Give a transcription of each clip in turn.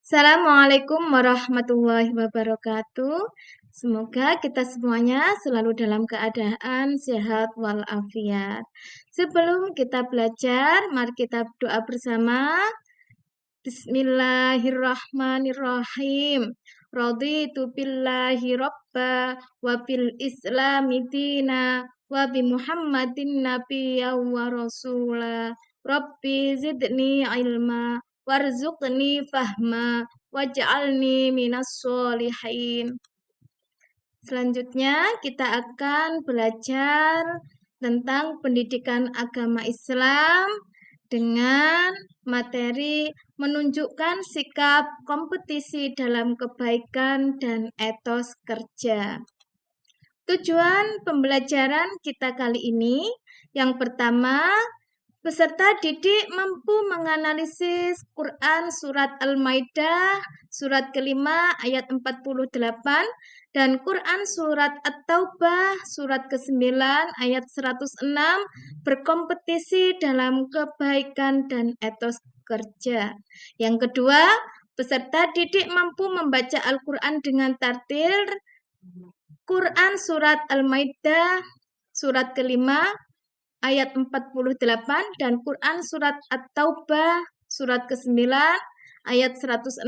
Assalamualaikum warahmatullahi wabarakatuh. Semoga kita semuanya selalu dalam keadaan sehat walafiat. Sebelum kita belajar, mari kita doa bersama. Bismillahirrahmanirrahim. Raditu billahi robba wa bil islami dina wa bi Muhammadin nabiyya wa rasula. Rabbi zidni ilma warzuqni fahma waj'alni minas solihin. Selanjutnya kita akan belajar tentang pendidikan agama Islam dengan materi menunjukkan sikap kompetisi dalam kebaikan dan etos kerja. Tujuan pembelajaran kita kali ini, yang pertama, peserta didik mampu menganalisis Quran Surat Al-Maidah, Surat kelima ayat 48, dan Quran Surat At-Taubah, Surat ke-9 ayat 106, berkompetisi dalam kebaikan dan etos kerja. Yang kedua, peserta didik mampu membaca Al-Quran dengan tartil Quran Surat Al-Maidah, Surat kelima ayat 48 dan Quran Surat At-Taubah Surat ke-9 ayat 106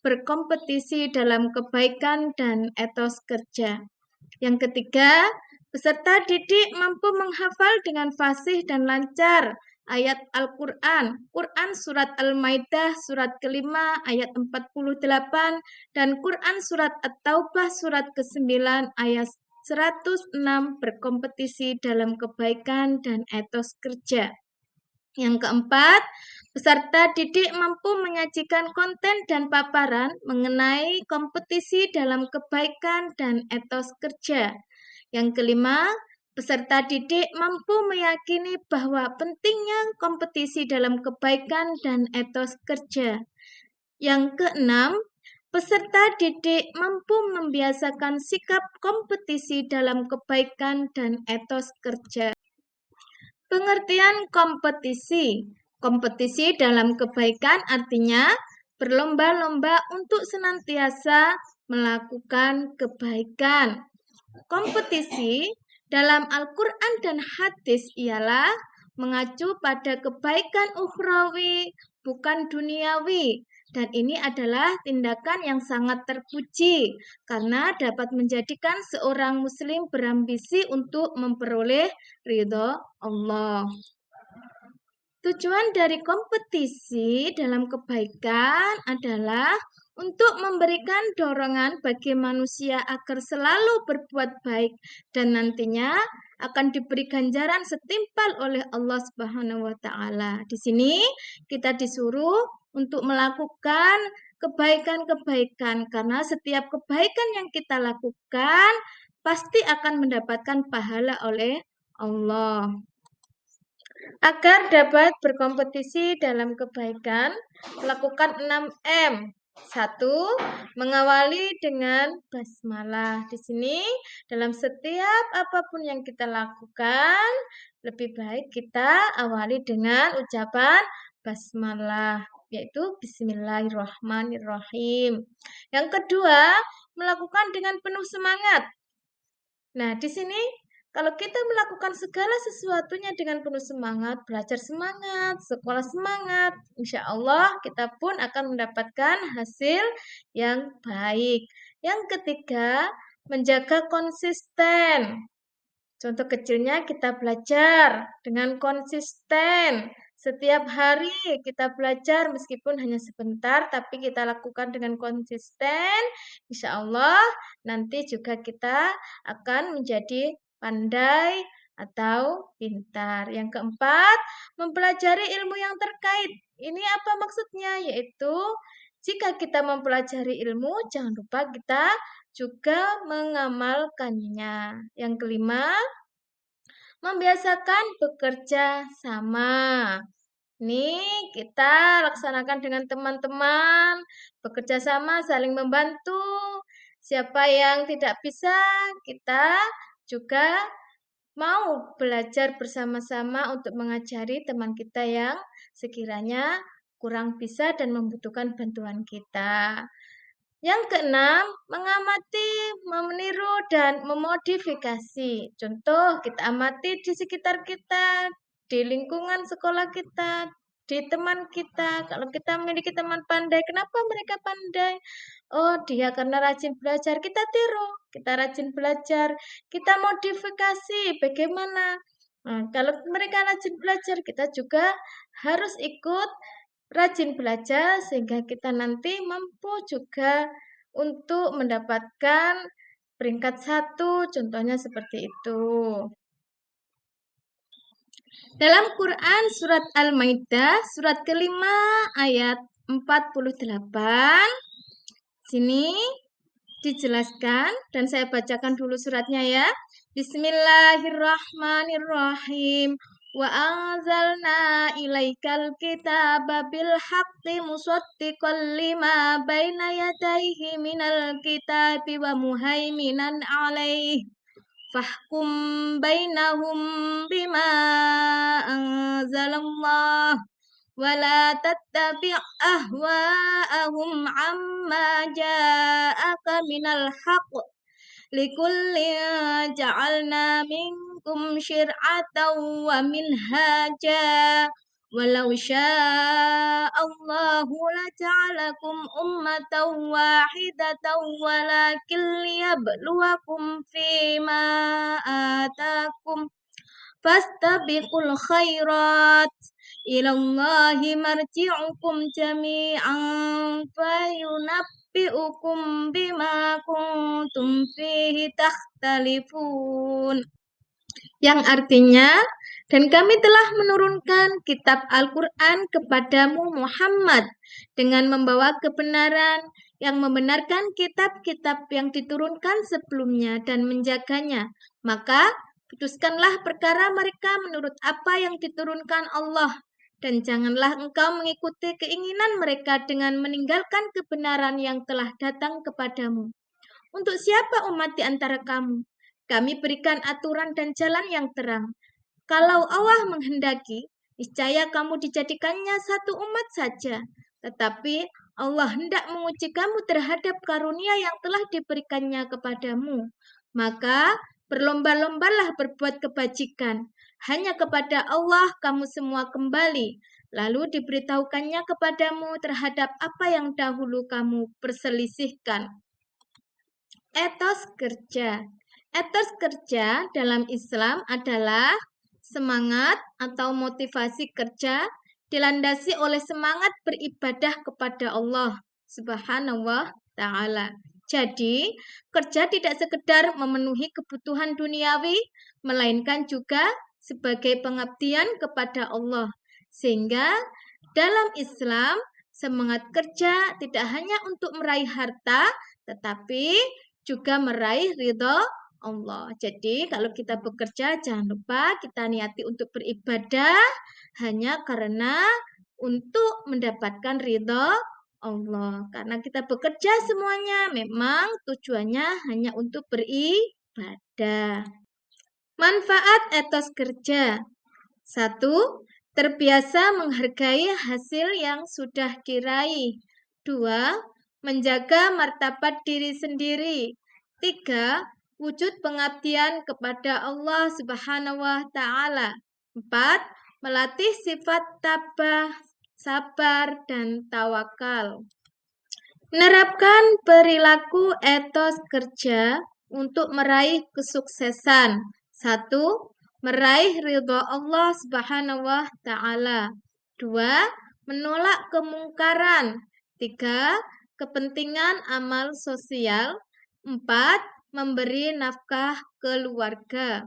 berkompetisi dalam kebaikan dan etos kerja. Yang ketiga, peserta didik mampu menghafal dengan fasih dan lancar ayat Al-Quran, Quran Surat Al-Maidah Surat kelima ayat 48 dan Quran Surat At-Taubah Surat ke-9 ayat 106 berkompetisi dalam kebaikan dan etos kerja. Yang keempat, peserta didik mampu menyajikan konten dan paparan mengenai kompetisi dalam kebaikan dan etos kerja. Yang kelima, peserta didik mampu meyakini bahwa pentingnya kompetisi dalam kebaikan dan etos kerja. Yang keenam, peserta didik mampu membiasakan sikap kompetisi dalam kebaikan dan etos kerja. Pengertian kompetisi. Kompetisi dalam kebaikan artinya berlomba-lomba untuk senantiasa melakukan kebaikan. Kompetisi dalam Al-Quran dan hadis ialah mengacu pada kebaikan ukhrawi, bukan duniawi. Dan ini adalah tindakan yang sangat terpuji karena dapat menjadikan seorang muslim berambisi untuk memperoleh ridho Allah. Tujuan dari kompetisi dalam kebaikan adalah untuk memberikan dorongan bagi manusia agar selalu berbuat baik dan nantinya akan diberi ganjaran setimpal oleh Allah Subhanahu wa taala. Di sini kita disuruh untuk melakukan kebaikan-kebaikan karena setiap kebaikan yang kita lakukan pasti akan mendapatkan pahala oleh Allah. Agar dapat berkompetisi dalam kebaikan, lakukan 6M. 1. Mengawali dengan basmalah. Di sini, dalam setiap apapun yang kita lakukan, lebih baik kita awali dengan ucapan basmalah, yaitu Bismillahirrahmanirrahim. Yang kedua, melakukan dengan penuh semangat. Nah, di sini kalau kita melakukan segala sesuatunya dengan penuh semangat, belajar semangat, sekolah semangat, insya Allah kita pun akan mendapatkan hasil yang baik. Yang ketiga, menjaga konsisten. Contoh kecilnya kita belajar dengan konsisten. Setiap hari kita belajar meskipun hanya sebentar, tapi kita lakukan dengan konsisten. Insya Allah nanti juga kita akan menjadi pandai atau pintar. Yang keempat, mempelajari ilmu yang terkait. Ini apa maksudnya? Yaitu jika kita mempelajari ilmu, jangan lupa kita juga mengamalkannya. Yang kelima, membiasakan bekerja sama. Ini kita laksanakan dengan teman-teman, bekerja sama, saling membantu. Siapa yang tidak bisa, kita juga mau belajar bersama-sama untuk mengajari teman kita yang sekiranya kurang bisa dan membutuhkan bantuan kita. Yang keenam, mengamati, meniru, dan memodifikasi. Contoh, kita amati di sekitar kita, di lingkungan sekolah kita, di teman kita. Kalau kita memiliki teman pandai, kenapa mereka pandai? Oh, dia karena rajin belajar. Kita tiru, kita rajin belajar. Kita modifikasi, bagaimana? Nah, kalau mereka rajin belajar, kita juga harus ikut rajin belajar sehingga kita nanti mampu juga untuk mendapatkan peringkat 1, contohnya seperti itu. Dalam Quran surat Al-Maidah surat kelima ayat 48, sini dijelaskan dan saya bacakan dulu suratnya ya. Bismillahirrahmanirrahim. Wa anzalna ilaikal kitaba bil haqqi musaddiqan lima baina yadayhi minal kitabi wa muhaiminan alaihi fahkum bainahum bima anzalallah ولا تتبع أهواءهم عما جاءك من الحق لكل جعلنا منكم شرعة ومنهاجا ولو شاء الله لجعلكم أمة واحدة ولكن ليبلوكم فيما آتاكم فاستبقوا الخيرات إلى الله مرجعكم جميعا فينبئكم بما كنتم فيه تختلفون. Yang artinya, dan kami telah menurunkan kitab Al-Quran kepadamu Muhammad dengan membawa kebenaran yang membenarkan kitab-kitab yang diturunkan sebelumnya dan menjaganya. Maka putuskanlah perkara mereka menurut apa yang diturunkan Allah. Dan janganlah engkau mengikuti keinginan mereka dengan meninggalkan kebenaran yang telah datang kepadamu. Untuk siapa umat di antara kamu? Kami berikan aturan dan jalan yang terang. Kalau Allah menghendaki, niscaya kamu dijadikannya satu umat saja. Tetapi Allah hendak menguji kamu terhadap karunia yang telah diberikannya kepadamu. Maka berlomba-lombalah berbuat kebajikan. Hanya kepada Allah kamu semua kembali. Lalu diberitahukannya kepadamu terhadap apa yang dahulu kamu perselisihkan. Etos kerja. Etos kerja dalam Islam adalah semangat atau motivasi kerja dilandasi oleh semangat beribadah kepada Allah Subhanahu wa Ta'ala. Jadi, kerja tidak sekedar memenuhi kebutuhan duniawi, melainkan juga sebagai pengabdian kepada Allah. Sehingga dalam Islam, semangat kerja tidak hanya untuk meraih harta, tetapi juga meraih ridho Allah. Jadi kalau kita bekerja jangan lupa kita niati untuk beribadah hanya karena untuk mendapatkan ridho Allah. Karena kita bekerja semuanya memang tujuannya hanya untuk beribadah. Manfaat etos kerja. 1. Terbiasa menghargai hasil yang sudah diraih. 2. Menjaga martabat diri sendiri. 3. Wujud pengabdian kepada Allah Subhanahu wa Ta'ala. 4. Melatih sifat tabah, sabar, dan tawakal. Menerapkan perilaku etos kerja untuk meraih kesuksesan. 1. Meraih ridho Allah Subhanahu wa Ta'ala. 2. Menolak kemungkaran. 3. Kepentingan amal sosial. 4. Memberi nafkah keluarga.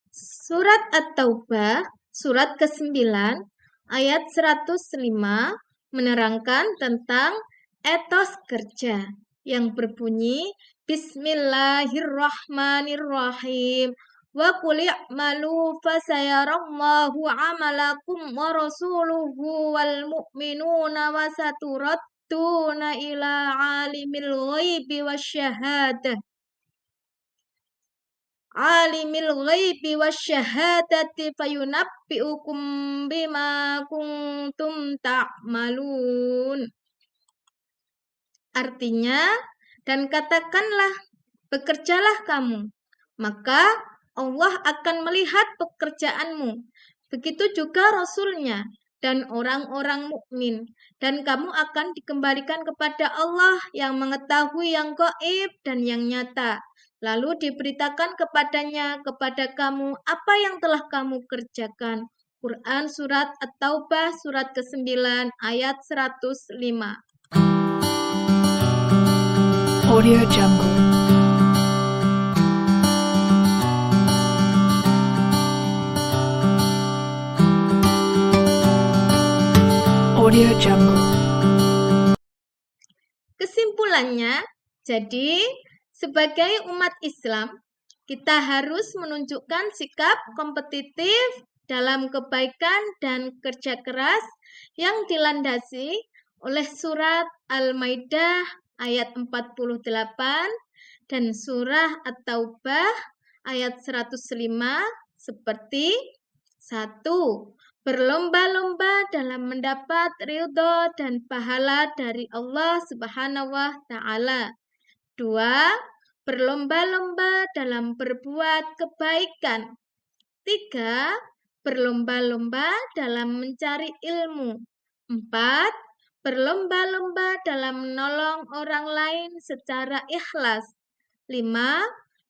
Surat At-Taubah, surat ke-9, ayat 105 menerangkan tentang etos kerja yang berbunyi Bismillahirrahmanirrahim. Wa qul i'malu fasayarallahu 'amalakum wa rasuluhu wal mu'minuna wa saturadduna ila 'alimil ghaibi wasyahadah alimil ghaibi wasyahadati fayunabbi'ukum bima kuntum ta'malun. Artinya, dan katakanlah, bekerjalah kamu, maka Allah akan melihat pekerjaanmu. Begitu juga Rasul-Nya dan orang-orang mukmin. Dan kamu akan dikembalikan kepada Allah yang mengetahui yang gaib dan yang nyata. Lalu diberitakan kepadanya, kepada kamu, apa yang telah kamu kerjakan. Quran Surat At-Taubah Surat ke-9 ayat 105. Audio Jungle. Audio Jungle. Kesimpulannya, jadi sebagai umat Islam, kita harus menunjukkan sikap kompetitif dalam kebaikan dan kerja keras yang dilandasi oleh surat Al-Maidah ayat 48 dan surah At-Taubah ayat 105 seperti 1. Berlomba-lomba dalam mendapat ridho dan pahala dari Allah Subhanahu wa Ta'ala. 2. Berlomba-lomba dalam berbuat kebaikan. 3. Berlomba-lomba dalam mencari ilmu. 4. Berlomba-lomba dalam menolong orang lain secara ikhlas. 5.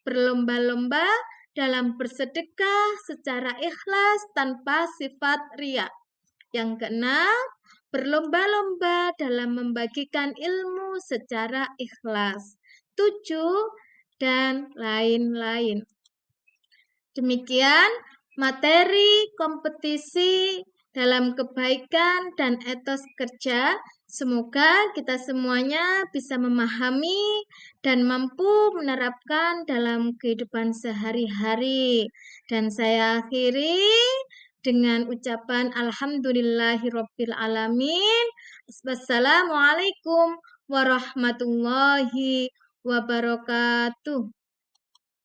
Berlomba-lomba dalam bersedekah secara ikhlas tanpa sifat riya. Yang keenam, berlomba-lomba dalam membagikan ilmu secara ikhlas. 7. Dan lain-lain. Demikian materi kompetisi dalam kebaikan dan etos kerja. Semoga kita semuanya bisa memahami dan mampu menerapkan dalam kehidupan sehari-hari. Dan saya akhiri dengan ucapan Alhamdulillahirabbil alamin. Wassalamualaikum warahmatullahi wabarakatuh.